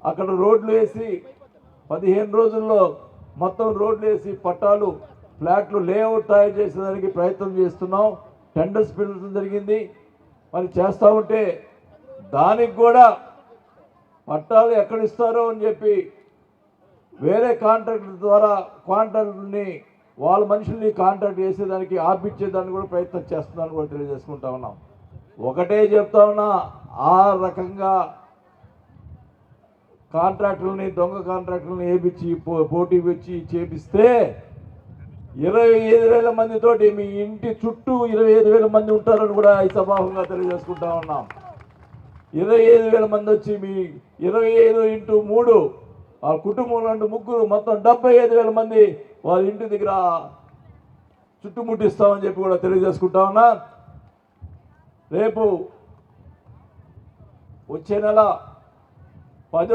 అక్కడ రోడ్లు వేసి 15 రోజుల్లో మొత్తం రోడ్లు వేసి పట్టాలు ఫ్లాట్లు లేఅవుట్ తయారు చేసేదానికి ప్రయత్నం చేస్తున్నాం. టెండర్స్ పిలవడం జరిగింది. మరి చేస్తూ ఉంటే దానికి కూడా పట్టాలు ఎక్కడ ఇస్తారో అని చెప్పి వేరే కాంట్రాక్టర్ ద్వారా కాంట్రాక్టర్ని వాళ్ళ మనుషుల్ని కాంట్రాక్ట్ చేసేదానికి ఆపించేదానికి కూడా ప్రయత్నం చేస్తున్నాను కూడా తెలియజేసుకుంటా ఉన్నాం. ఒకటే చెప్తా ఉన్నా, ఆ రకంగా కాంట్రాక్టులని దొంగ కాంట్రాక్టులను వేపించి పోటీ వచ్చి చేపిస్తే 25,000 మందితోటి మీ ఇంటి చుట్టూ 25,000 మంది ఉంటారని కూడా ఈ సభాముఖంగా తెలియజేసుకుంటా ఉన్నాం. 25,000 మంది వచ్చి మీ 25 ఇంటూ 3 ఆ కుటుంబంలో అంటే ముగ్గురు మొత్తం 75,000 మంది వాళ్ళ ఇంటి దగ్గర చుట్టుముట్టిస్తామని చెప్పి కూడా తెలియజేసుకుంటా ఉన్నా. రేపు వచ్చే నెల 10